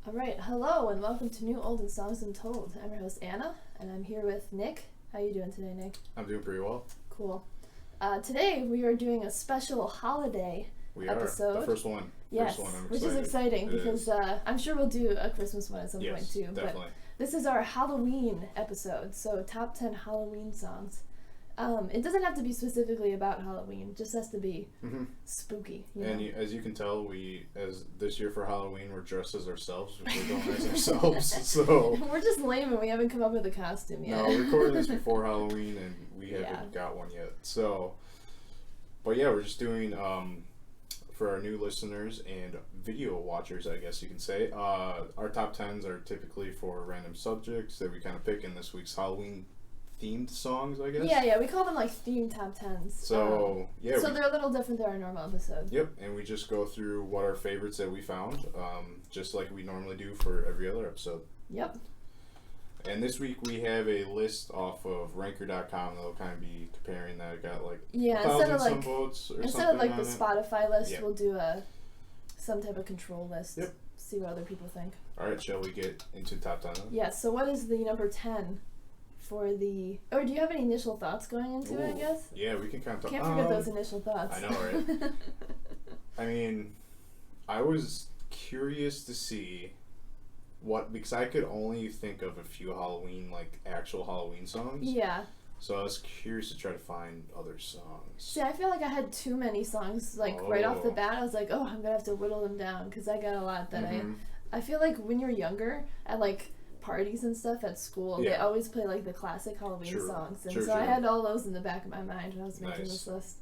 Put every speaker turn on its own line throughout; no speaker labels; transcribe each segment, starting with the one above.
All right, hello and welcome to New, Old, and Songs Untold. I'm your host Anna, and I'm here with Nick. How you doing today, Nick?
I'm doing pretty well.
Cool. Today we are doing a special holiday episode.
The first one.
Yes, which is exciting because I'm sure we'll do a Christmas one at some point too.
Definitely.
But this is our Halloween episode, so top 10 Halloween songs. It doesn't have to be specifically about Halloween; it just has to be spooky.
As you can tell, as this year for Halloween, we're dressed as ourselves. We're going as ourselves, so
we're just lame and we haven't come up with a costume yet.
No, we recorded this before Halloween, and we haven't got one yet. So, but yeah, we're just doing for our new listeners and video watchers, I guess you can say. Our top 10s are typically for random subjects that we kind of pick in this week's Halloween themed songs, I guess.
Yeah, we call them like themed top 10s.
So
so they're a little different than our normal episode.
Yep, and we just go through what our favorites that we found, just like we normally do for every other episode.
Yep.
And this week we have a list off of Ranker.com that'll kind of be comparing that. It got like
instead of like
votes or
instead of like the
it.
Spotify list, we'll do some type of control list.
Yep.
See what other people think.
All right, shall we get into top 10?
Yeah. So what is the number 10 for the? Or do you have any initial thoughts going into it? I guess.
Yeah, we can kind of talk.
Can't forget those initial thoughts.
I know, right? I mean, I was curious to see because I could only think of a few Halloween, like actual Halloween songs.
Yeah.
So I was curious to try to find other songs.
See, I feel like I had too many songs, right off the bat. I was like, oh, I'm gonna have to whittle them down because I got a lot that I feel like when you're younger at like parties and stuff at school, they always play like the classic Halloween songs, and I had all those in the back of my mind when I was making this list.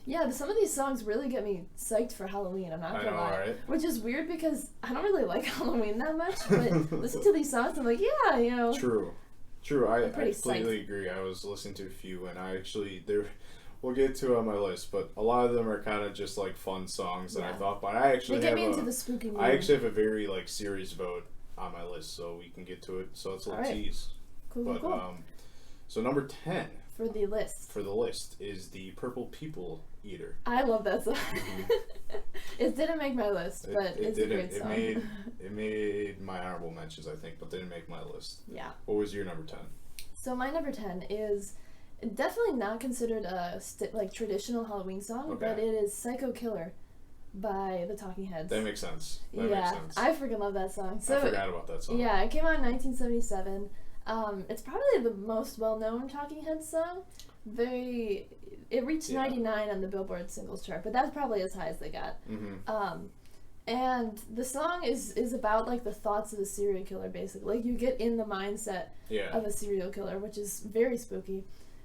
Yeah, some of these songs really get me psyched for Halloween, I'm not gonna lie. Right? Which is weird because I don't really like Halloween that much, but listen to these songs, I'm like, yeah, you know.
True, I completely agree. I was listening to a few, and we'll get to on my list, but a lot of them are kind of just like fun songs that I thought, but I actually
they get me into the spooky mood.
I actually have a very like serious vote on my list, so we can get to it. So it's a little tease.
Cool.
So number 10
for the list
is the Purple People Eater.
I love that song. It didn't make my list, but it's a great song.
It made my honorable mentions, I think, but didn't make my list.
Yeah.
What was your number 10?
So my number 10 is definitely not considered a traditional Halloween song, but it is Psycho Killer by the Talking Heads.
That makes sense.
I freaking love that song. So,
I forgot about that song.
Yeah, it came out in 1977. It's probably the most well-known Talking Heads song. It reached 99 on the Billboard singles chart, but that's probably as high as they got. And the song is about like the thoughts of a serial killer, basically. Like you get in the mindset of a serial killer, which is very spooky.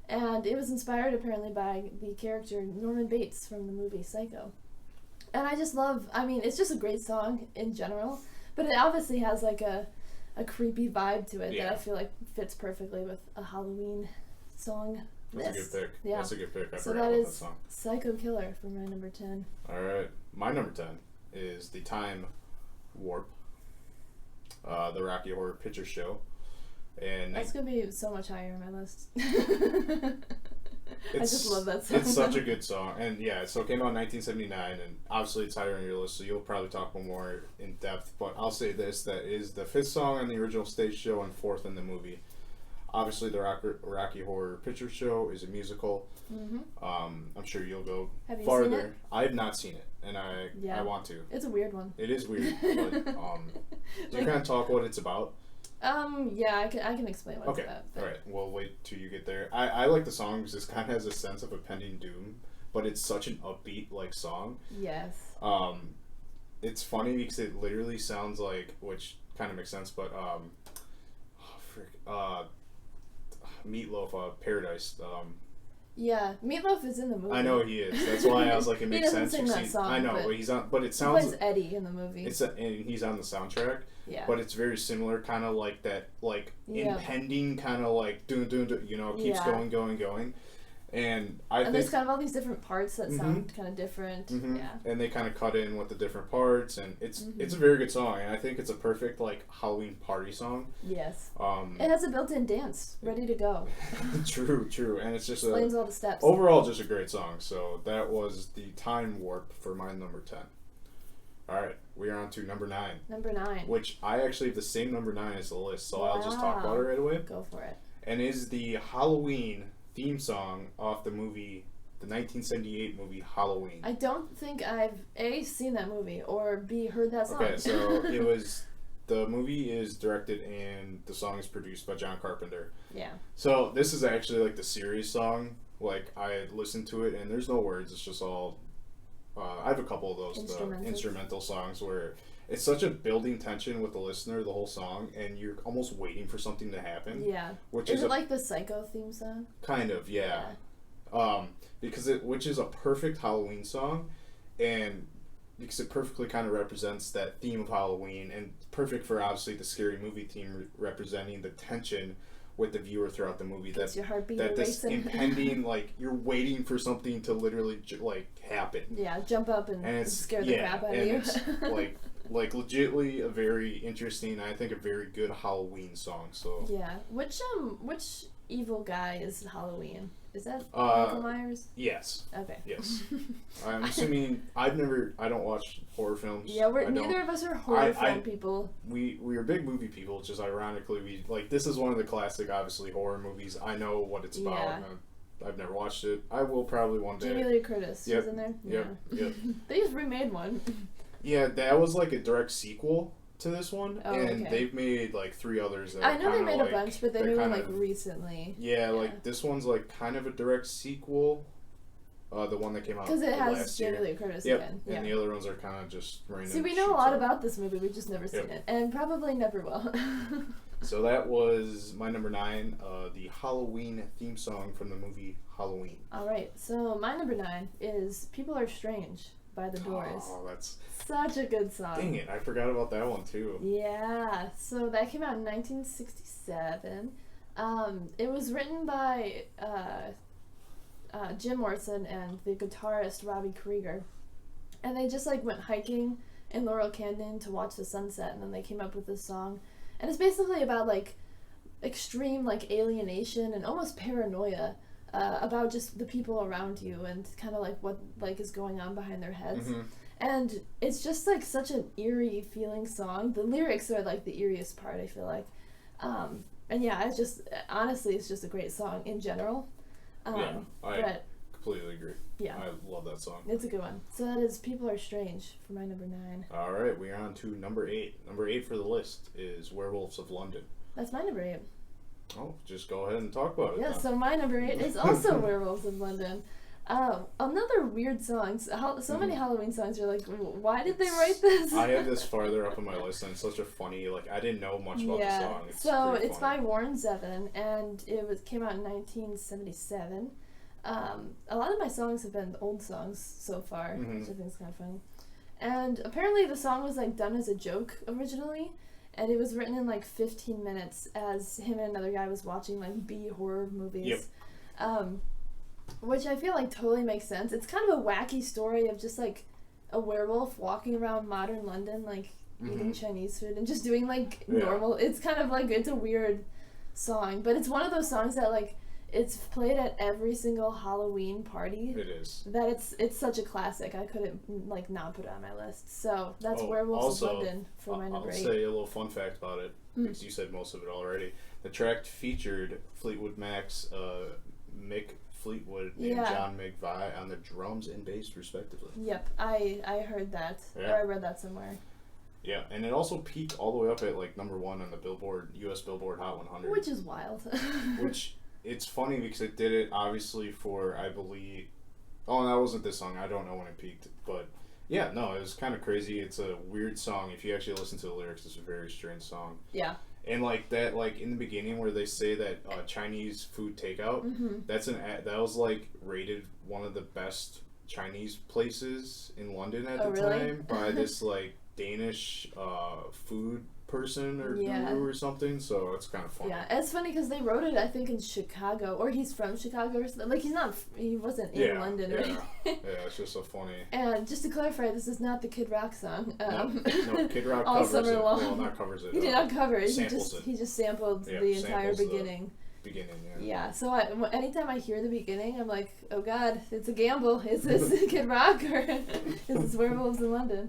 And it was inspired apparently by the character Norman Bates from the movie Psycho. And I just it's just a great song in general, but it obviously has like a creepy vibe to it that I feel like fits perfectly with a Halloween song.
That's a good pick.
Yeah.
That's a good pick. I
so
forgot
that
about
is
that song.
Psycho Killer for my number 10.
All right. My number 10 is the Time Warp, the Rocky Horror Picture Show. And
that's going to be so much higher on my list. I just love that song.
It's such a good song. And yeah, so it came out in 1979, and obviously it's higher on your list, so you'll probably talk more in depth. But I'll say this, that is the 5th song on the original stage show and 4th in the movie. Obviously, the Rocky Horror Picture Show is a musical. I'm sure you'll go farther.
Seen it?
I have not seen it, and I want to.
It's a weird one.
It is weird, but do you kind of talk what it's about?
Yeah, I can explain what it's about.
All right, we'll wait till you get there. I like the song because it kind of has a sense of impending doom, but it's such an upbeat like song.
Yes.
It's funny because it literally sounds like, which kind of makes sense, but Meatloaf, Paradise.
Yeah, Meatloaf is in the movie.
I know he is. That's why I was like, it makes sense.
He doesn't sing that song.
I know, but he's on. But it sounds.
He plays Eddie in the movie.
And he's on the soundtrack.
Yeah.
But it's very similar, kind of like that, impending, kind of like doom, keeps going. And
there's kind of all these different parts that sound kind of different. Yeah.
And they kind of cut in with the different parts, and it's a very good song, and I think it's a perfect like Halloween party song.
Yes. It has a built-in dance ready to go.
True, and it's just
explains all the steps.
Overall, just a great song. So that was the Time Warp for my number 10. Alright, we are on to number 9.
Number 9.
Which I actually have the same number 9 as the list, so
Wow.
I'll just talk about it right away.
Go for it.
And is the Halloween theme song off the 1978 movie Halloween.
I don't think I've A, seen that movie, or B, heard that song.
Okay, so the movie is directed and the song is produced by John Carpenter.
Yeah.
So this is actually like the serious song. Like I listened to it and there's no words, it's just all I have a couple of those instrumental songs where it's such a building tension with the listener the whole song, and you're almost waiting for something to happen.
Yeah. Is it like the Psycho theme song?
Kind of, yeah. Which is a perfect Halloween song, and because it perfectly kind of represents that theme of Halloween, and perfect for obviously the scary movie theme representing the tension with the viewer throughout the movie.
Gets your heartbeat
that this
racing.
impending, like, you're waiting for something to literally happen.
Yeah, jump up and scare the crap out of you.
It's like legitimately a very interesting, I think a very good Halloween song. So
yeah, which evil guy is Halloween? Is that Michael Myers?
Yes.
Okay.
Yes. I'm assuming I don't watch horror films.
Yeah, neither of us are horror film people.
We are big movie people, just ironically this is one of the classic, obviously, horror movies. I know what it's about.
Yeah.
I've never watched it. I will probably one day.
Jamie Lee Curtis was in there?
Yep.
They just remade one.
Yeah, that was like a direct sequel to this one, and
okay.
They've made like 3 others. That
I know they made a bunch, but they made one like recently.
Yeah, like this one's like kind of a direct sequel. The one that came out
because it has
last
Jamie
year.
Lee Curtis again.
And the other ones are kind of just random.
See, we know a lot about this movie. We've just never seen it, and probably never will.
So that was my number 9, the Halloween theme song from the movie Halloween.
All right, so my number 9 is "People Are Strange" by The Doors.
Oh, that's
such a good song.
Dang it, I forgot about that one too.
Yeah, so that came out in 1967. It was written by Jim Morrison and the guitarist Robbie Krieger, and they just like went hiking in Laurel Canyon to watch the sunset, and then they came up with this song, and it's basically about like extreme like alienation and almost paranoia about just the people around you and kind of like what like is going on behind their heads.
Mm-hmm.
And it's just like such an eerie feeling song. The lyrics are like the eeriest part, I feel like. And yeah, it's just honestly it's just a great song in general.
I completely agree.
Yeah,
I love that song.
It's a good one. So that is "People Are Strange" for my number 9.
All right, we're on to number 8. Number 8 for the list is "Werewolves of London."
That's my number 8.
Oh, just go ahead and talk about it.
Yeah,
then.
so my number 8 is also "Werewolves of London." Another weird song. So many Halloween songs. You're like, why did they write this?
I have this farther up on my list, and it's such a funny. Like I didn't know much about the song.
It's by Warren Zevon, and it came out in 1977. A lot of my songs have been old songs so far, which I think is kind of funny. And apparently the song was like done as a joke originally, and it was written in like 15 minutes as him and another guy was watching like B horror movies. Yep. Which I feel like totally makes sense. It's kind of a wacky story of just like a werewolf walking around modern London, like eating Chinese food and just doing like normal. It's kind of like, it's a weird song, but it's one of those songs that like it's played at every single Halloween party.
It is.
That it's such a classic. I couldn't like not put it on my list. So that's Werewolves of London for my number 8.
I'll say a little fun fact about it because you said most of it already. The track featured Fleetwood Mac's Mick Fleetwood and John McVie on the drums and bass, respectively.
Yep, I heard that.
Yeah.
Or I read that somewhere.
Yeah, and it also peaked all the way up at like number 1 on the U.S. Billboard Hot 100.
Which is wild.
Which, it's funny because it did it obviously for, I believe... Oh, that wasn't this song. I don't know when it peaked. But, yeah, no, it was kind of crazy. It's a weird song. If you actually listen to the lyrics, it's a very strange song.
Yeah.
And like that, like in the beginning where they say that Chinese food takeout, that was like rated one of the best Chinese places in London at the time by this like Danish food person or guru or something. So it's kind of funny.
Yeah, it's funny because they wrote it, I think, in Chicago, or he's from Chicago or something. Like he wasn't in London or anything.
Yeah, it's just so funny.
And just to clarify, this is not the Kid Rock song.
No, Kid Rock
all
covers
summer
it.
long.
Well, not covers it.
He did not cover it.
Samples it.
He just sampled the entire beginning.
beginning.
Yeah. So anytime I hear the beginning, I'm like, oh God, it's a gamble. Is this Kid Rock or is this Werewolves in London?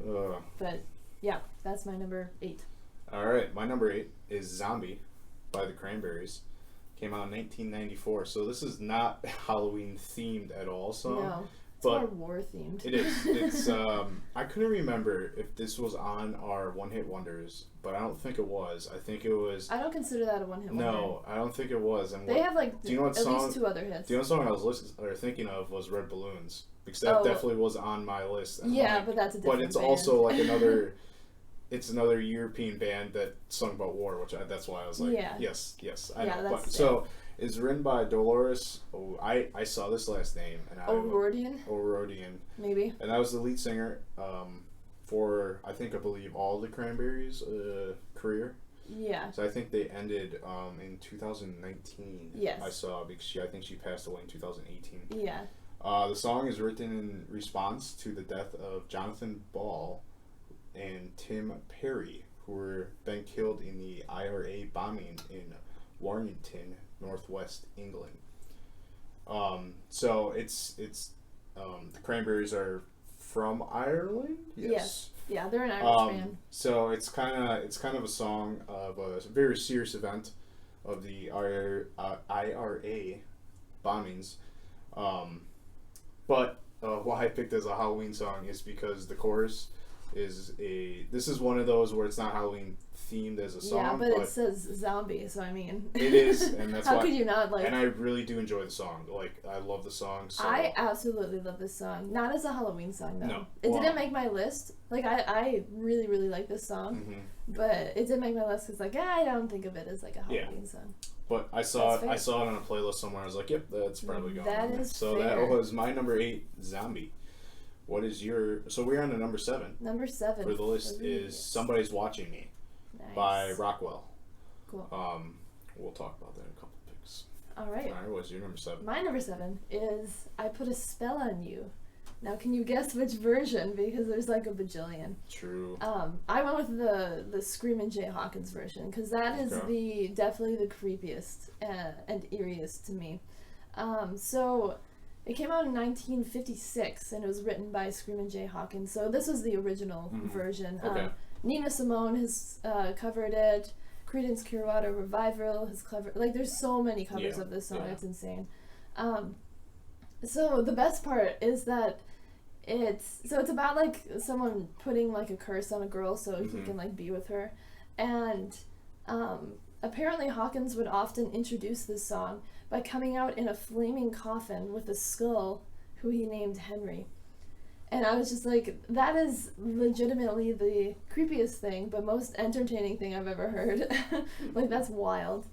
But yeah, that's my number 8.
All right, my number 8 is Zombie by the Cranberries. Came out in 1994, so this is not Halloween themed at all.
No, it's more war themed.
It is. It's I couldn't remember if this was on our One Hit Wonders, but I don't think it was. I think it was.
I don't consider that a one hit wonder.
No, I don't think it was. And
they have like
do you know what
at
song,
least 2 other hits.
Do you know what song I was thinking of was Red Balloons, because that definitely was on my list. And
but that's a different
But it's
band.
also like another. It's another European band that sung about war, that's why I was like, yes, I know. But, so it's written by Dolores. I saw this last name and O'Rourke,
maybe.
And that was the lead singer for I believe all the Cranberries' career.
Yeah.
So I think they ended in 2019.
Yes.
I saw because I think she passed away in 2018.
Yeah.
The song is written in response to the death of Jonathan Ball and Tim Perry, who were been killed in the IRA bombing in Warrington, northwest England. So it's the Cranberries are from Ireland. Yes.
Yeah, they're an Irish band.
So it's kind of a song of a very serious event of the IRA bombings. But why I picked as a Halloween song is because the chorus this is one of those where it's not Halloween themed as a song.
Yeah, but it says zombie, so I mean.
It is, and that's
how
why.
could you not like?
And I really do enjoy the song. Like, I love the song. So.
I absolutely love this song. Not as a Halloween song though.
No,
it didn't make my list. Like I really really like this song, but it didn't make my list because like I don't think of it as like a Halloween song.
But I saw it on a playlist somewhere. I was like, yep, that's probably going.
That is
so
fair.
That was my number 8, Zombie. What is your... So we're on to number 7.
Number 7.
For the list is Somebody's Watching Me by Rockwell.
Cool.
We'll talk about that in a couple of picks.
All right.
What's your number 7?
My number 7 is I Put a Spell on You. Now, can you guess which version? Because there's like a bajillion.
True.
I went with the Screamin' Jay Hawkins version because that is definitely the creepiest and eeriest to me. So... It came out in 1956, and it was written by Screamin' Jay Hawkins. So this was the original version. Nina Simone has covered it. Creedence Clearwater Revival has covered. Like, there's so many covers of this song. It's insane. So the best part is that it's about like someone putting like a curse on a girl so he can like be with her, and apparently Hawkins would often introduce this song by coming out in a flaming coffin with a skull who he named Henry. And I was just like, that is legitimately the creepiest thing, but most entertaining thing I've ever heard. Like, that's wild.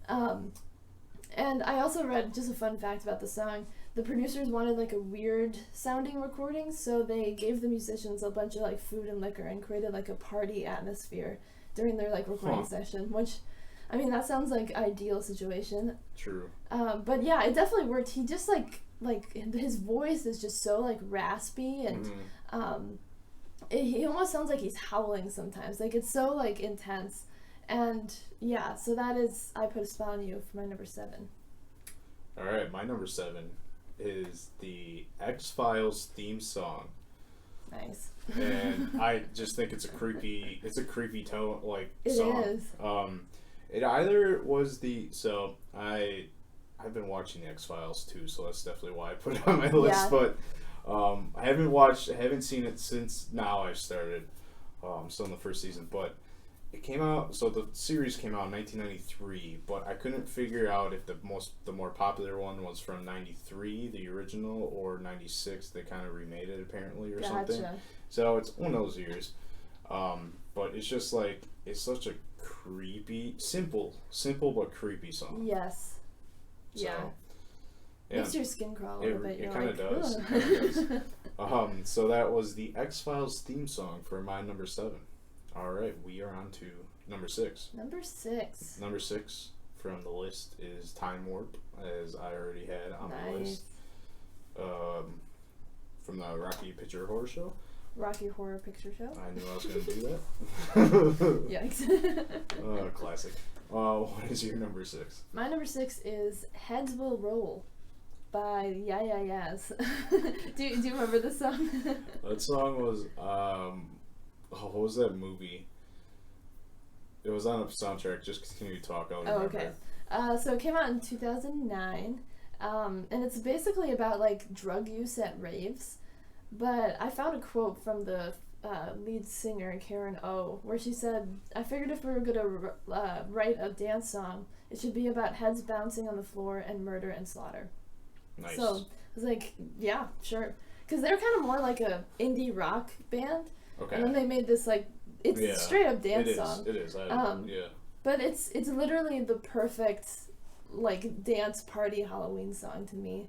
And I also read, just a fun fact about the song, the producers wanted like a weird sounding recording, so they gave the musicians a bunch of like food and liquor and created like a party atmosphere during their like recording session, which... I mean, that sounds like ideal situation.
True.
But yeah, it definitely worked. He just like his voice is just so like raspy and he almost sounds like he's howling sometimes. Like it's so like intense. And yeah, so that is I Put a Spell on You for my number 7.
All right, my number 7 is the X-Files theme song.
Nice.
And I just think it's a creepy tone like
song.
It is. It either was I've been watching the X-Files too, so that's definitely why I put it on my list. But I haven't seen it since now I've started. Still in the first season, but it came out. So the series came out in 1993, but I couldn't figure out if the more popular one was from 93, the original, or 96. They kind of remade it apparently or something. So it's one of those years. But it's just like it's such a creepy, simple but creepy song.
Yes. So, makes your skin crawl a little bit.
It kind of does. So that was the X-Files theme song for my number 7. All right, we are on to number 6.
Number 6.
Number 6 from the list is Time Warp, as I already had on my list. From the Rocky Picture Horror Show.
Rocky Horror Picture Show.
I knew I was going to do that.
Yikes.
Classic. What is your number 6?
My number 6 is Heads Will Roll by Yeah Yeah Yeahs. do you remember this song?
That song was, what was that movie? It was on a soundtrack. Just continue to talk. I'll remember.
Oh, okay. So it came out in 2009, and it's basically about like drug use at raves. But I found a quote from the lead singer, Karen O, where she said, "I figured if we were going to write a dance song, it should be about heads bouncing on the floor and murder and slaughter."
Nice.
So I was like, yeah, sure. Because they're kind of more like a indie rock band.
Okay.
And then they made this like, it's straight up dance song.
It is. Yeah.
But it's literally the perfect like dance party Halloween song to me.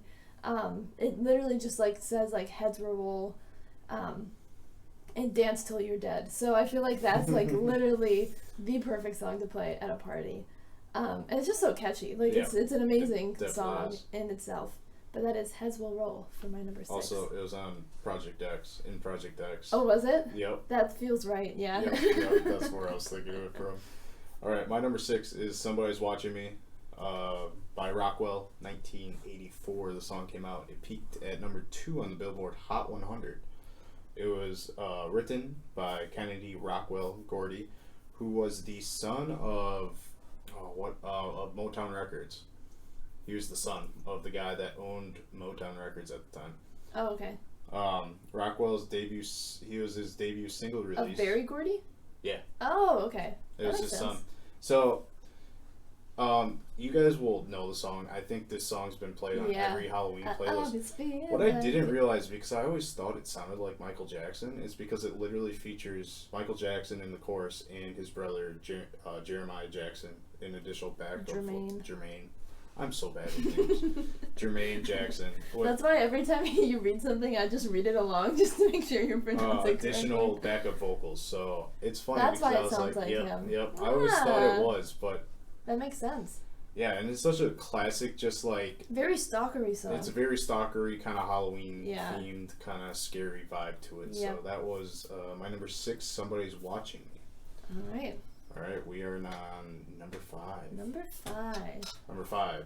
It literally just like says like heads will roll, and dance till you're dead. So I feel like that's like literally the perfect song to play at a party. And it's just so catchy. Like it's an amazing song in itself. But that is Heads Will Roll for my number 6.
Also, it was on Project X. In Project X.
Oh, was it?
Yep.
That feels right. Yeah.
Yep. That's where I was thinking of it from. All right, my number 6 is Somebody's Watching Me, by Rockwell, 1984. The song came out. It peaked at number 2 on the Billboard Hot 100. It was written by Kennedy Rockwell Gordy, who was the son of of Motown Records. He was the son of the guy that owned Motown Records at the time.
Oh, okay.
Rockwell's debut, he was his debut single release.
Of Barry Gordy?
Yeah.
Oh, okay.
It was his son. So, you guys will know the song. I think this song's been played on every Halloween playlist. What I didn't realize, because I always thought it sounded like Michael Jackson, is because it literally features Michael Jackson in the chorus and his brother Jeremiah Jackson in additional backup. Jermaine. I'm so bad with names. Jermaine Jackson.
That's why every time you read something, I just read it along just to make sure you're pronouncing it
additional
correctly.
Backup vocals. So it's funny
That's
because
why
I was
sounds like
yep,
him.
yep. I always thought it was, but
that makes sense.
Yeah, and it's such a classic, just like
very stalkery song.
It's a very stalkery kind of Halloween themed, kind of scary vibe to it. Yep. So that was my number 6. Somebody's Watching Me.
All right.
All right, we are on number 5.
Number 5.
Number 5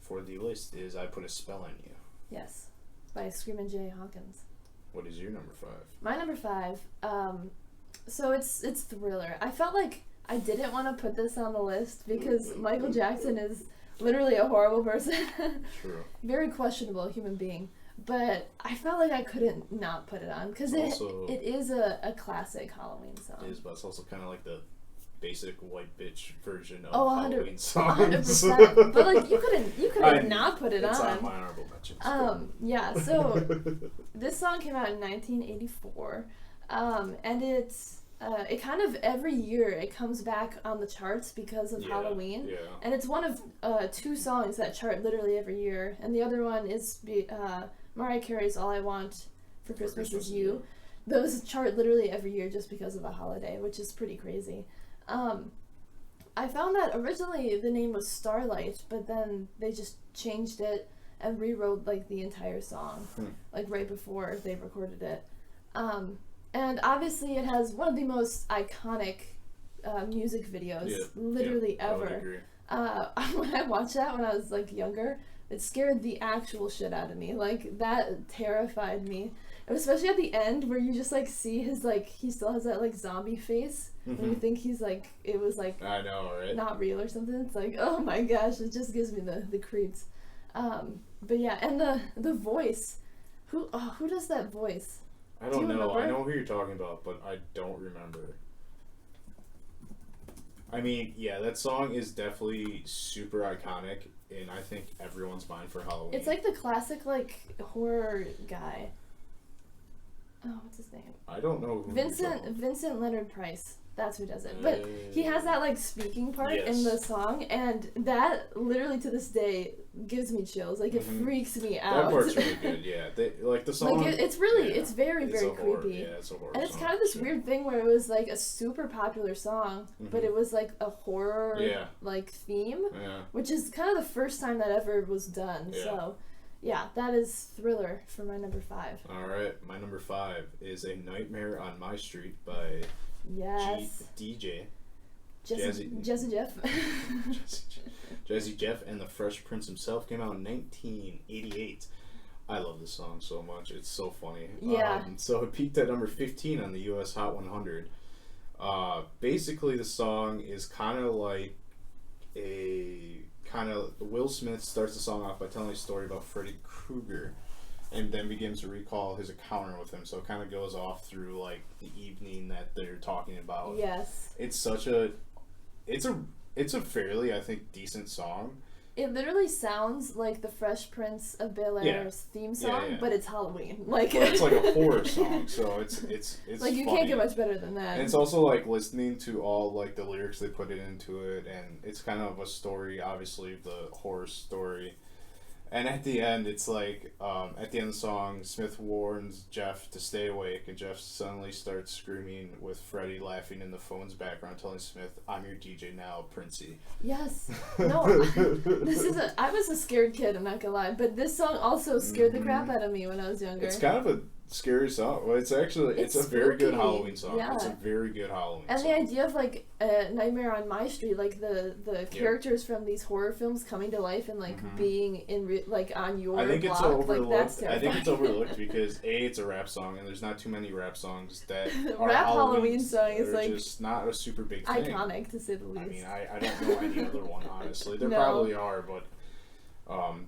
for the list is I Put a Spell on You.
Yes, by Screamin' Jay Hawkins.
What is your number 5?
My number 5, so it's Thriller. I felt like I didn't want to put this on the list because Michael Jackson is literally a horrible person.
True.
Very questionable human being. But I felt like I couldn't not put it on because it is a classic Halloween song.
It is, but it's also kind of like the basic white bitch version of Halloween
100%,
songs.
100%. But like you couldn't not put it on.
It's on my honorable mentions.
Yeah. So this song came out in 1984, and it kind of every year it comes back on the charts because of Halloween.
Yeah.
And it's one of 2 songs that chart literally every year, and the other one is Mariah Carey's "All I Want for Christmas Is You." Those chart literally every year just because of the holiday, which is pretty crazy. I found that originally the name was Starlight, but then they just changed it and rewrote like the entire song, like right before they recorded it. And obviously it has one of the most iconic music videos literally ever. When I watched that when I was like younger, it scared the actual shit out of me. Like that terrified me. Especially at the end where you just like see his like he still has that like zombie face when you think he's like it was like
I know, right?
Not real or something. It's like, oh my gosh, it just gives me the creeps. But yeah, and the voice. Who does that voice?
I don't know. I know who you're talking about, but I don't remember. I mean, yeah, that song is definitely super iconic, and I think everyone's mind for Halloween.
It's like the classic like horror guy. Oh, what's his name?
I don't know who.
Vincent Leonard Price. That's who does it. But he has that like speaking part in the song, and that literally to this day gives me chills. Like it freaks me out.
That part's really good. Yeah, like the song.
Like it's really, it's very creepy.
Horror. Yeah, it's a horror.
And it's kind of this weird thing where it was like a super popular song, but it was like a horror like theme, which is kind of the first time that ever was done. Yeah. So. Yeah, that is Thriller for my number 5.
All right, my number 5 is A Nightmare on My Street by DJ
Jazzy Jeff.
Jazzy Jeff and the Fresh Prince himself came out in 1988. I love this song so much. It's so funny.
Yeah.
So it peaked at number 15 on the U.S. Hot 100. Basically, the song is kind of like Will Smith starts the song off by telling a story about Freddy Krueger, and then begins to recall his encounter with him. So it kind of goes off through like the evening that they're talking about.
Yes.
It's a fairly, I think, decent song.
It literally sounds like the Fresh Prince of Bel-Air's theme song, but it's Halloween. Like
it's like a horror song, so it's
like you
funny.
can't get much better than that.
And it's also like listening to all like the lyrics they put into it, and it's kind of a story, obviously the horror story. And at the end, it's like, at the end of the song, Smith warns Jeff to stay awake, and Jeff suddenly starts screaming with Freddie laughing in the phone's background, telling Smith, "I'm your DJ now, Princey."
Yes. No, I was a scared kid, I'm not gonna lie, but this song also scared the crap out of me when I was younger.
It's kind of a scary song. Well, it's a very good Halloween song. Yeah. It's a very good Halloween song.
And the idea of like Nightmare on My Street, like the characters from these horror films coming to life and like being in like on your block,
it's overlooked.
like that's terrifying.
I think it's overlooked because it's a rap song, and there's not too many rap songs that are
rap Halloween song is like
just not a super big thing.
Iconic to say the least.
I mean, I don't know any other one honestly. There probably are, but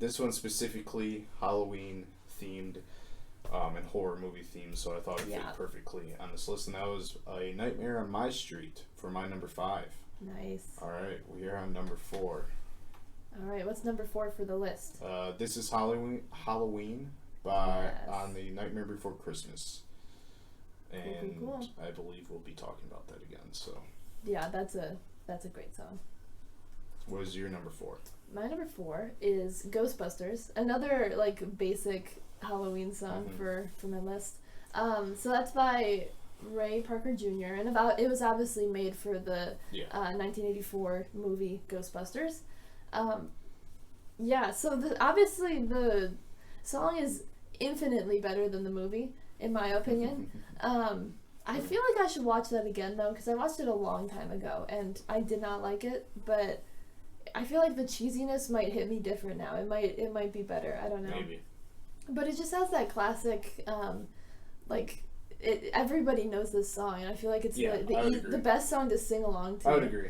this one specifically Halloween themed. And horror movie themes, so I thought it fit perfectly on this list, and that was A Nightmare on My Street for my number 5.
Nice.
Alright, we are on number 4.
Alright, what's number 4 for the list?
This is Halloween by on the Nightmare Before Christmas. And
cool.
I believe we'll be talking about that again, so.
Yeah, that's a great song.
What is your number 4?
My number 4 is Ghostbusters, another like basic Halloween song for my list. So that's by Ray Parker Jr. and it was obviously made for the 1984 movie Ghostbusters. So obviously the song is infinitely better than the movie, in my opinion. I feel like I should watch that again though, because I watched it a long time ago and I did not like it, but I feel like the cheesiness might hit me different now. It might be better. I don't know.
Maybe.
But it just has that classic, everybody knows this song, and I feel like it's the best song to sing along to.
I would agree.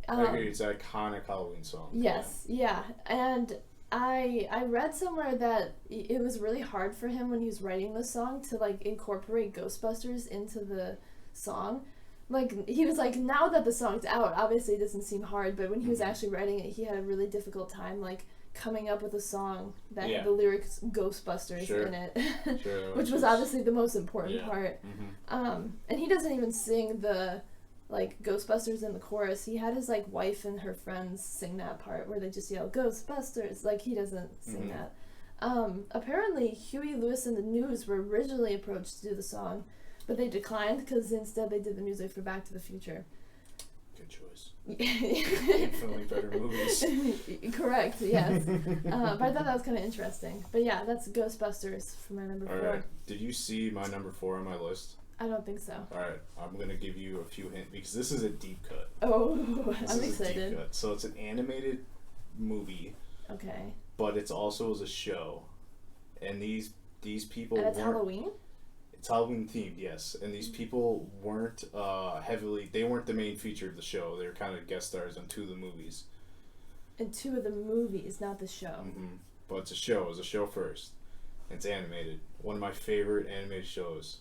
I agree. It's an iconic Halloween song.
Yes, yeah. And I read somewhere that it was really hard for him when he was writing the song to, like, incorporate Ghostbusters into the song. Like, he was like, now that the song's out, obviously it doesn't seem hard, but when he was actually writing it, he had a really difficult time, like, coming up with a song that had the lyrics Ghostbusters in it, which was obviously the most important part. And he doesn't even sing the like Ghostbusters in the chorus. He had his like wife and her friends sing that part where they just yell Ghostbusters. Like he doesn't sing that. Apparently Huey Lewis and the News were originally approached to do the song, but they declined because instead they did the music for Back to the Future.
Good choice. Infinitely better movies.
Correct, yes. But I thought that was kind of interesting. But yeah, that's Ghostbusters for my number 4.
Alright, did you see my number 4 on my list?
I don't think so.
Alright, I'm going to give you a few hints because this is a deep cut.
Oh, I'm excited.
A deep cut. So it's an animated movie.
Okay.
But it's also a show. And these people
And it's Halloween?
It's Halloween themed, yes. And these people weren't they weren't the main feature of the show. They were kind of guest stars on 2 of the movies.
In 2 of the movies, not the show.
But it's a show. It's a show first. It's animated. One of my favorite animated shows.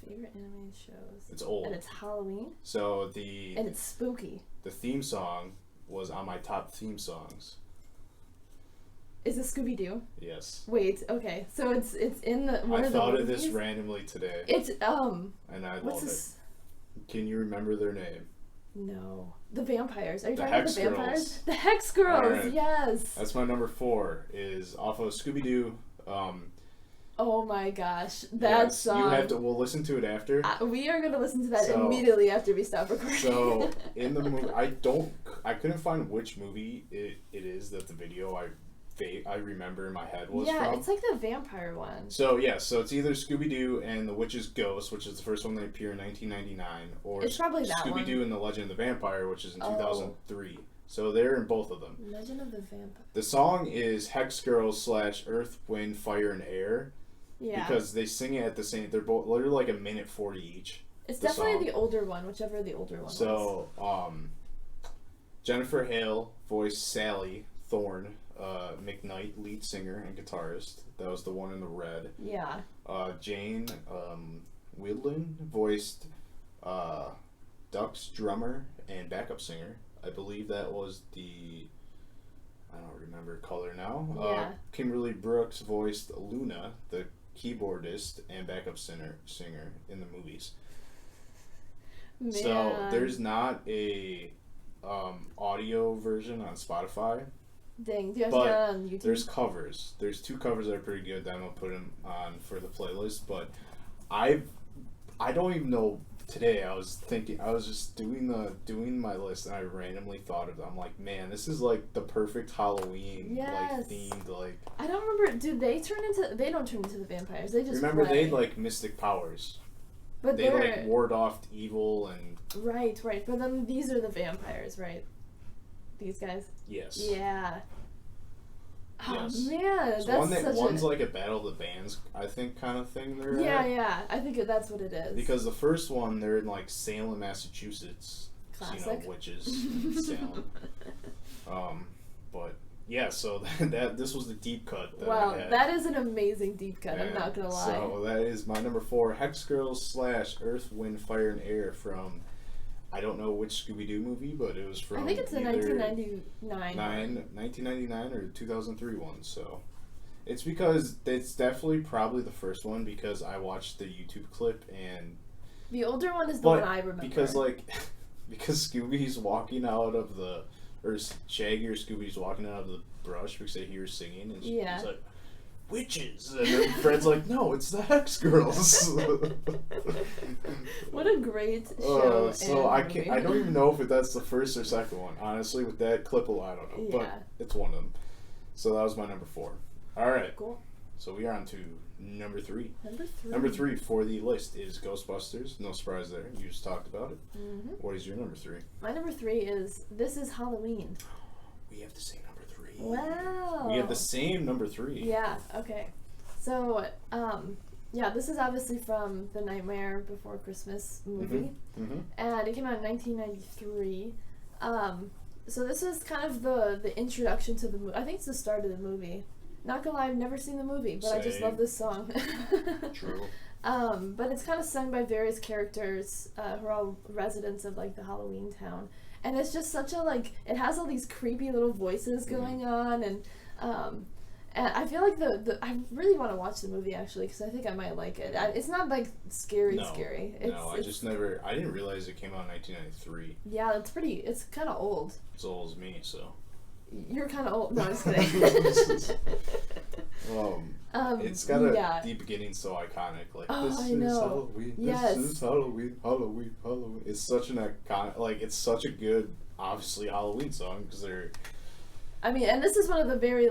Favorite animated shows.
It's old.
And it's Halloween?
So
And it's spooky.
The theme song was on my top theme songs.
Is it Scooby-Doo?
Yes.
Wait, okay. So it's in the one
I
of the
thought of
movies?
this randomly today.
It's
and I love it. Can you remember their name?
No. The vampires. Are you
The
talking about
Hex
the vampires?
Girls.
The Hex Girls,
Right.
yes.
That's my number 4, is off of Scooby-Doo.
Oh my gosh. That song.
You have to, we'll listen to it after.
We are going to listen to that immediately after we stop recording.
So, in the movie, I couldn't find which movie it is that the video I I remember in my head was
from.
Yeah,
it's like the vampire one.
So it's either Scooby-Doo and the Witch's Ghost, which is the first one that appeared in 1999, or
it's probably that
Scooby-Doo and the Legend of the Vampire, which is in 2003. So they're in both of them.
Legend of the Vampire.
The song is Hex Girls / Earth, Wind, Fire, and Air. Yeah. Because they sing it at the same. They're both literally like 1:40 each.
It's definitely the older one, whichever the older one was.
So, Jennifer Hale voiced Sally Thorne, McKnight, lead singer and guitarist. That was the one in the red.
Yeah.
Jane Wiedlin voiced Duck's drummer and backup singer. I believe that was I don't remember color now.
Yeah.
Kimberly Brooks voiced Luna, the keyboardist and backup singer in the movies.
Man.
So there's not a audio version on Spotify.
Dang, do you have to get it on YouTube?
There's covers. There's 2 covers that are pretty good that I'm gonna put them on for the playlist. But I don't even know. Today I was just doing my list and I randomly thought of them. I'm like, man, this is like the perfect Halloween like themed like.
I don't remember. Do they turn into? They don't turn into the vampires. They just
remember
play.
they like mystic powers.
But
they like ward off evil and.
Right. But then these are the vampires, right? These guys.
Yes.
Yeah. Oh
yes.
man,
so one's like a battle of the bands, I think, kind of thing.
Yeah. I think that's what it is.
Because the first one, they're in like Salem, Massachusetts.
Classic.
Witches in Salem. But yeah, so this was the deep cut.
That is an amazing deep cut. I'm not gonna lie.
So that is my number 4, Hex Girls / Earth, Wind, Fire, and Air from. I don't know which Scooby-Doo movie, but it was from.
I think it's a 1999.
1999 or 2003 one. So, it's because it's definitely probably the first one because I watched the YouTube clip and.
The older one is the one I remember.
Because Scooby's walking out of the, or Shaggy or Scooby's walking out of the brush because they hear singing and she's like. Witches, and then Fred's like, no, it's the Hex Girls.
What a great show!
So I don't even know if that's the first or second one. Honestly, with that clip alone, I don't know, but it's one of them. So that was my number 4. All right,
cool.
So we are on to number 3.
Number
3 for the list is Ghostbusters. No surprise there. You just talked about it.
Mm-hmm.
What is your number 3?
My number 3 is This Is Halloween.
We have the same number 3.
Wow.
We have the same number 3.
Yeah, okay. So, this is obviously from the Nightmare Before Christmas movie.
Mm-hmm.
And it came out in 1993. So this is kind of the introduction to the movie. I think it's the start of the movie. Not gonna lie, I've never seen the movie, but I just love this song.
True.
But it's kind of sung by various characters who are all residents of like the Halloween town. And it's just such a it has all these creepy little voices going on, and I feel like I really want to watch the movie actually because I think I might like it. It's not like scary.
I didn't realize it came out in 1993.
Yeah, it's kind of old.
As old as me, so.
You're kind of old. No, I'm just kidding.
It's got a deep beginning, so iconic. Like this is Halloween.
Yes.
This is Halloween. It's such an iconic. It's such a good, obviously Halloween song because they're.
I mean, and this is one of the very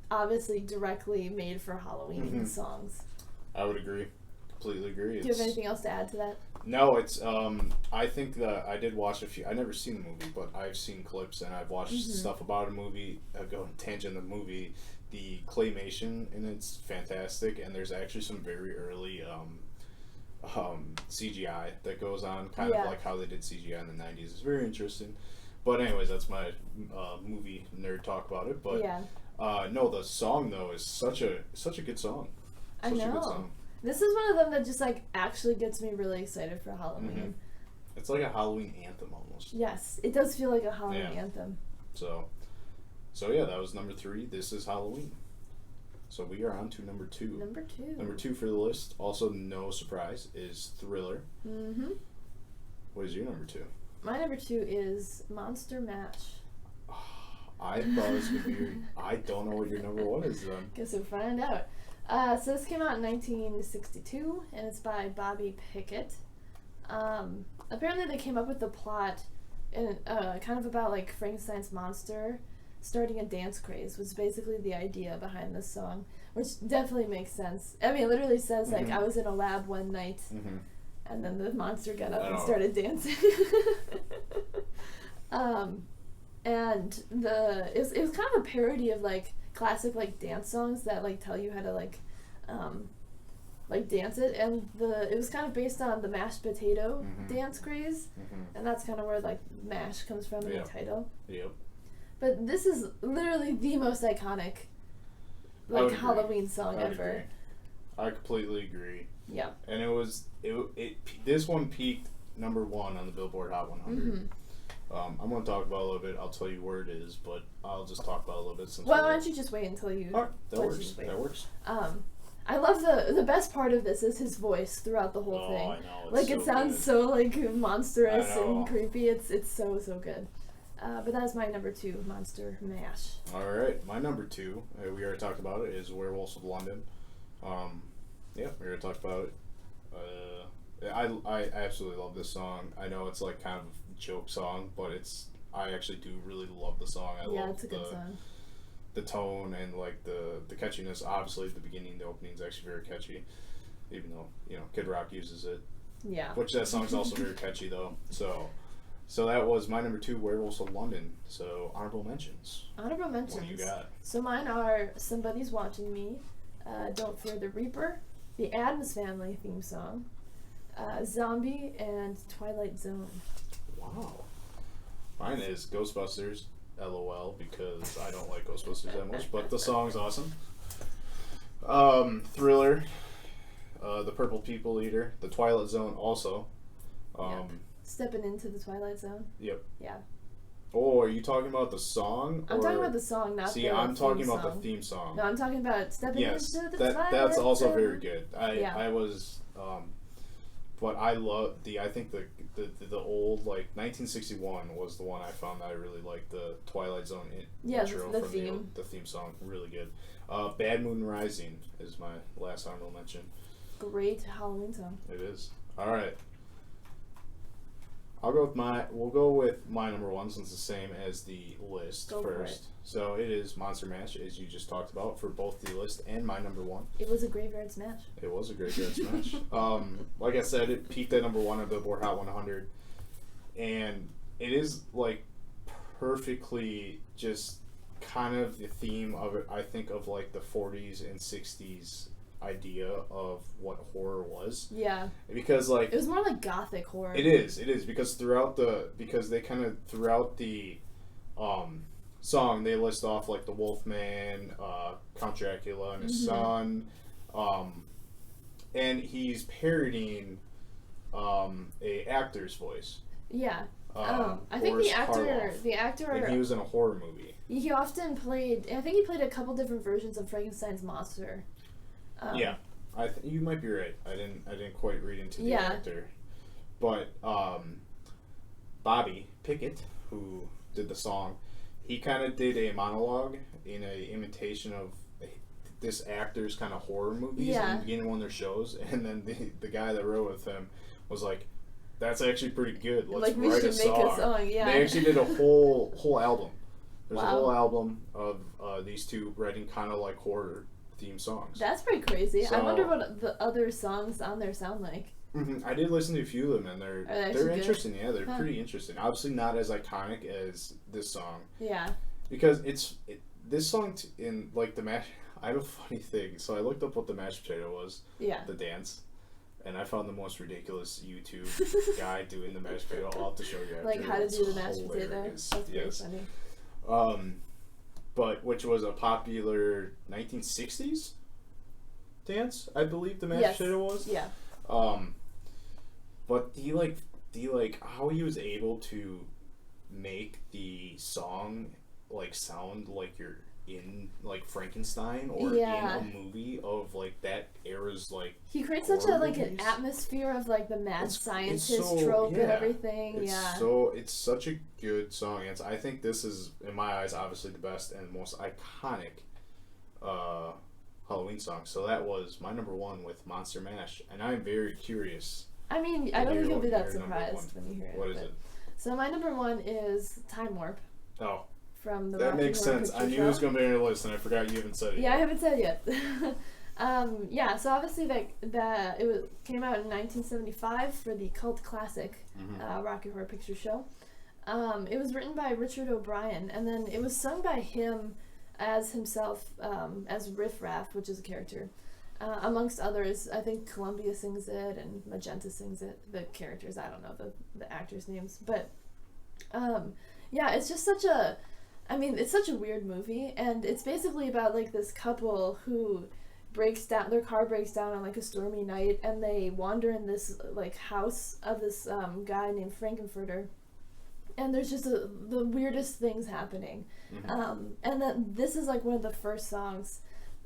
obviously directly made for Halloween songs.
I would agree. Completely agree.
Do you have anything else to add to that?
No, it's I think that I did watch a few. I never seen the movie, but I've seen clips and I've watched stuff about a movie. Go tangent the movie. The claymation and it's fantastic, and there's actually some very early CGI that goes on, kind of like how they did CGI in the 90s. It's very interesting. But anyways, that's my movie nerd talk about it. But no, the song though is such a good song.
I know. A good song. This is one of them that just actually gets me really excited for Halloween.
Mm-hmm. It's like a Halloween anthem almost.
Yes, it does feel like a Halloween anthem.
So yeah, that was number 3. This is Halloween. So we are on to number 2. Number 2 for the list, also no surprise, is Thriller. Mm-hmm. What is your number 2?
My number 2 is Monster Mash.
I thought it was going to be I don't know what your number 1 is then.
Guess we'll find out. So this came out in 1962, and it's by Bobby Pickett. Apparently they came up with the plot in kind of about Frankenstein's monster. starting a dance craze was basically the idea behind this song, which definitely makes sense. I mean, it literally says, like, I was in a lab one night, and then the monster got up and started dancing. And it was kind of a parody of, like, classic, like, dance songs that, like, tell you how to, like dance it, and it was kind of based on the mashed potato dance craze, and that's kind of where, like, mash comes from in the title.
Yep.
But this is literally the most iconic, like, Halloween song ever.
Agree. I completely agree.
Yeah.
And this one peaked number 1 on the Billboard Hot 100. I'm going to talk about it a little bit. I'll tell you where it is, but I'll just talk about it a little bit.
Why don't you just wait until you...
All right, that works.
I love the best part of this is his voice throughout the whole thing.
I know.
Like, it sounds so, like, monstrous and creepy. It's so good. But that is my number 2, Monster Mash.
All right, my number 2, we already talked about it, is Werewolves of London. We already talked about it. I absolutely love this song. I know it's, like, kind of a joke song, but I actually do really love the song. I love
it's a good song.
The tone and, like, the catchiness. Obviously, the beginning, the opening is actually very catchy, even though, you know, Kid Rock uses it.
Yeah.
Which that song's also very catchy, though. So that was my number 2, Werewolves of London. So honorable mentions.
Honorable mentions.
What do you got?
So mine are Somebody's Watching Me, Don't Fear the Reaper, the Addams Family theme song, Zombie, and Twilight Zone.
Wow. Mine is Ghostbusters, LOL, because I don't like Ghostbusters that much, but the song's awesome. Thriller, The Purple People Eater, The Twilight Zone also.
Stepping into the Twilight Zone.
Yep.
Yeah.
Oh, are you talking about the song?
I'm talking about the song, not the theme song.
See, I'm talking about the theme song.
No, I'm talking about Stepping into the Twilight
that's also
Zone.
very good. I was, but I love I think the old, like, 1961 was the one I found that I really liked, the Twilight Zone intro
the
from
theme.
The theme song, really good. Bad Moon Rising is my last honorable mention.
Great Halloween song.
It is. All right. We'll go with my number 1 since it's the same as the list first. So it is Monster Mash, as you just talked about, for both the list and my number 1.
It was a graveyard smash.
It was a graveyard smash. Like I said, it peaked at number 1 on Billboard Hot 100, and it is, like, perfectly just kind of the theme of it. I think of, like, the 40s and 60s idea of what horror was.
Yeah.
Because, like,
it was more like gothic horror.
It is because throughout the song they list off, like, the Wolfman, Count Dracula and his son, and he's parodying a actor's voice.
Yeah. I think the actor
and he was in a horror movie.
He often played. I think he played a couple different versions of Frankenstein's monster.
Yeah, you might be right. I didn't quite read into the actor, but Bobby Pickett, who did the song, he kind of did a monologue in a imitation of this actor's kind of horror movies in the beginning of one of their shows, and then the guy that wrote with him was like, "That's actually pretty good. Let's write a song."
Yeah.
They actually did a whole album. There's a whole album of these two writing kind of like horror theme songs.
That's pretty crazy. So, I wonder what the other songs on there sound like.
I did listen to a few of them, and they're interesting. Yeah, they're pretty interesting. Obviously, not as iconic as this song.
Yeah.
Because this song in, like, the mash. I have a funny thing. So I looked up what the mashed potato was. Yeah. The dance. And I found the most ridiculous YouTube guy doing the mashed potato. I'll have to show you after.
Like how to do the mashed potato. That's pretty funny.
But which was a popular 1960s dance, I believe the mashed potato was.
Yeah.
But do you like how he was able to make the song, like, sound like you're in, like, Frankenstein or in a movie of, like, that era's, like,
he creates such a, like, an atmosphere of, like, the mad scientist trope and everything.
It's such a good song. I think this is, in my eyes, obviously the best and most iconic Halloween song. So that was my number 1 with Monster Mash, and I'm very curious.
I mean, I don't think you'll be that surprised when you hear it.
What is it?
So my number 1 is Time Warp.
Oh.
from the
That
Rocky
makes
Horror
sense.
Picture
I knew
Show.
it was going to be on your list, and I forgot you haven't said it yet.
Yeah, I haven't said it yet. Yeah, so obviously came out in 1975 for the cult classic Rocky Horror Picture Show. It was written by Richard O'Brien, and then it was sung by him as himself, as Riff Raff, which is a character. Amongst others, I think Columbia sings it and Magenta sings it. The characters, I don't know the actors' names, but yeah, it's just such a weird movie, and it's basically about like this couple who their car breaks down on like a stormy night, and they wander in this like house of this guy named Frankenfurter, and there's just the weirdest things happening. And then this is like one of the first songs.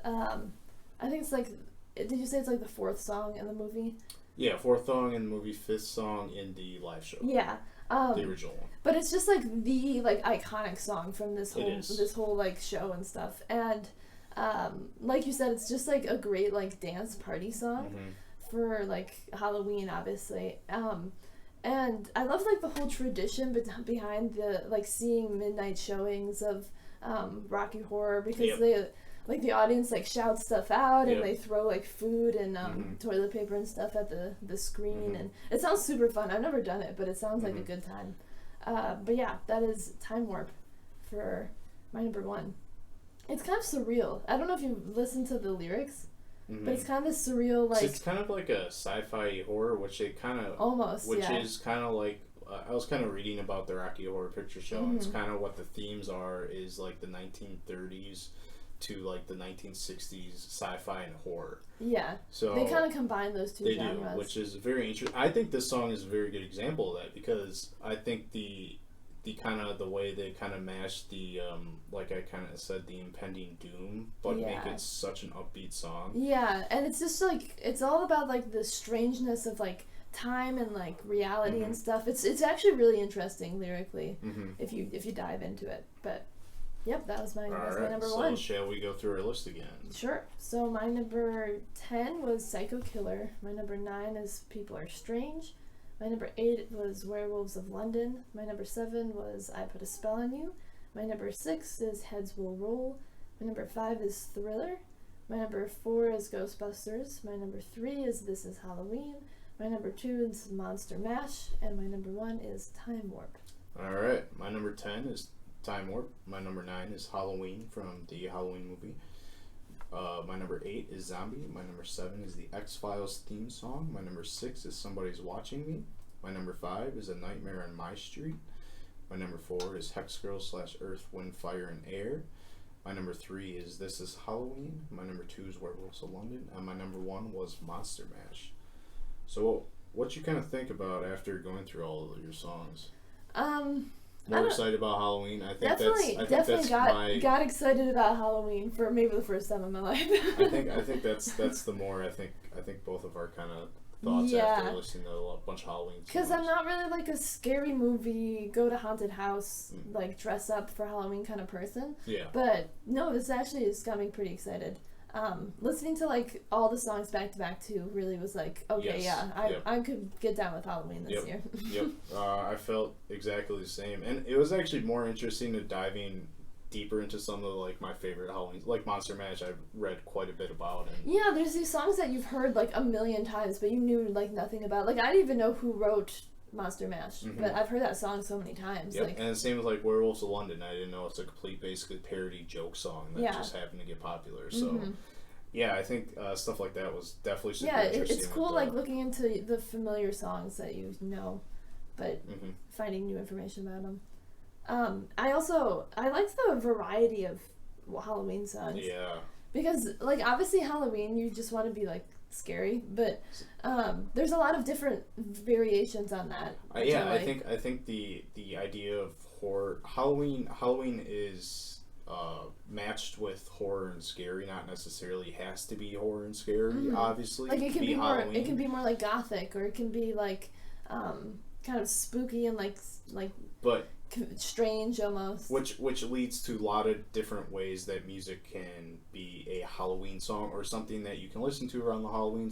I think it's like, did you say it's like the fourth song in the movie?
Yeah, fourth song in the movie, fifth song in the live show.
Yeah.
The original one.
But it's just like the like iconic song from this whole like show and stuff. And like you said, it's just like a great like dance party song for like Halloween, obviously. And I love like the whole tradition behind the like seeing midnight showings of Rocky Horror, because they like the audience like shouts stuff out and they throw like food and toilet paper and stuff at the screen, and it sounds super fun. I've never done it, but it sounds like a good time. But yeah, that is Time Warp for my number one. It's kind of surreal. I don't know if you listened to the lyrics, but it's kind of this surreal, like...
It's kind of like a sci-fi horror, which it kind of...
Almost,
is kind of like... I was kind of reading about the Rocky Horror Picture Show, and it's kind of what the themes are, is like the 1930s to like the 1960s sci-fi and horror. Yeah. So
they kind of combine those two genres.
They do, which is very interesting. I think this song is a very good example of that, because I think the kind of the way they kind of mash the like I kind of said, the impending doom, but make it such an upbeat song.
Yeah, and it's just like, it's all about like the strangeness of like time and like reality and stuff. It's actually really interesting lyrically if you dive into it. But yep, that's my number one.
So shall we go through our list again?
Sure. So my number 10 was Psycho Killer. My number 9 is People Are Strange. My number 8 was Werewolves of London. My number 7 was I Put a Spell on You. My number 6 is Heads Will Roll. My number 5 is Thriller. My number 4 is Ghostbusters. My number 3 is This Is Halloween. My number 2 is Monster Mash. And my number 1 is Time Warp.
Alright, my number 10 is Time Warp. My number 9 is Halloween from the Halloween movie. My number 8 is Zombie. My number 7 is the X-Files theme song. My number 6 is Somebody's Watching Me. My number 5 is A Nightmare on My Street. My number 4 is Hex Girl / Earth, Wind, Fire, and Air. My number 3 is This Is Halloween. My number 2 is Werewolves of London. And my number 1 was Monster Mash. So what you kind of think about after going through all of your songs? More excited about Halloween. I think
definitely got excited about Halloween for maybe the first time in my life.
I think that's the more I think both of our kind of thoughts after listening to a bunch of Halloween songs.
Because I'm not really like a scary movie, go to haunted house, like dress up for Halloween kind of person. Yeah. But no, this actually has got me pretty excited. Listening to like all the songs back to back too really was like, okay, I could get down with Halloween this year.
Yep. I felt exactly the same, and it was actually more interesting to diving deeper into some of like my favorite Halloween, like Monster Mash. I've read quite a bit about, and
yeah, there's these songs that you've heard like a million times, but you knew like nothing about. Like I didn't even know who wrote Monster Mash, but I've heard that song so many times.
Yep. And the same with like Werewolves of London. I didn't know it's a complete, basically parody joke song that just happened to get popular. So yeah, I think stuff like that was definitely super interesting.
It's cool like looking into the familiar songs that you know, but finding new information about them. I liked the variety of Halloween songs. Yeah. Because like obviously Halloween, you just want to be like scary, but there's a lot of different variations on that.
I think the idea of horror, Halloween is matched with horror and scary. Not necessarily has to be horror and scary. Obviously,
like it can be more. It can be more like gothic, or it can be like kind of spooky and like
but
strange almost.
Which leads to a lot of different ways that music can be a Halloween song, or something that you can listen to around the Halloween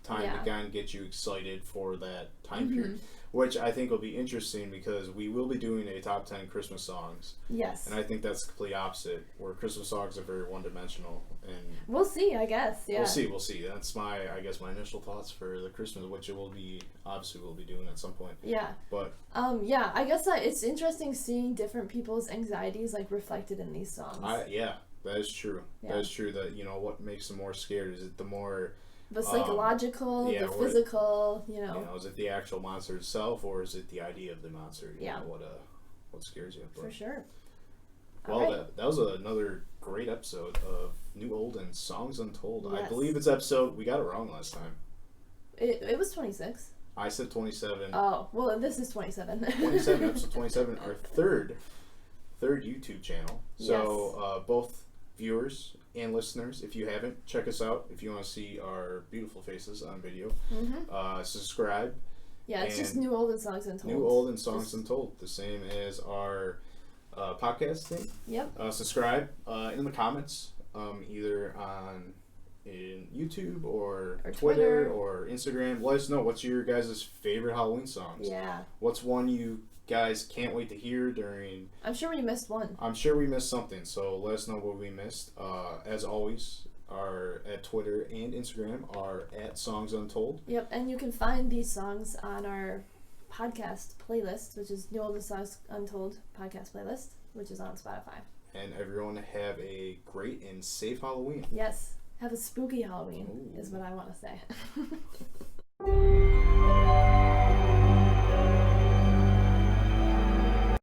time to kind of get you excited for that time period. which I think will be interesting because we will be doing a top 10 Christmas songs.
Yes.
And I think that's the complete opposite, where Christmas songs are very one-dimensional. And
we'll see, I guess. Yeah.
We'll see. That's my initial thoughts for the Christmas, which we'll be doing at some point.
Yeah.
But
yeah, I guess it's interesting seeing different people's anxieties like reflected in these songs.
Yeah, that is true. Yeah. That is true. That what makes them more scared? Is it the more
the psychological, the physical,
is it the actual monster itself, or is it the idea of the monster? You know, what scares you? But,
for sure.
Well, that was another great episode of New, Old, and Songs Untold.
Yes.
I believe it's episode, we got it wrong last time.
It was 26.
I said 27.
Oh, well, this is 27.
27, episode 27, our third YouTube channel. So, both viewers and listeners, if you haven't, check us out. If you want to see our beautiful faces on video, subscribe.
Yeah, it's just New, Old, and Songs Untold.
New, Old, and Songs Untold. The same as our podcast thing.
Yep.
Subscribe in the comments, either in YouTube or Twitter or Instagram. Let us know what's your guys' favorite Halloween songs.
Yeah.
What's one you guys can't wait to hear during...
I'm sure we missed one.
I'm sure we missed something, so let us know what we missed. As always, our at Twitter and Instagram are at Songs Untold.
Yep, and you can find these songs on our podcast playlist, which is New, Old, and Songs Untold podcast playlist, which is on Spotify.
And everyone have a great and safe Halloween.
Yes, have a spooky Halloween is what I want to say.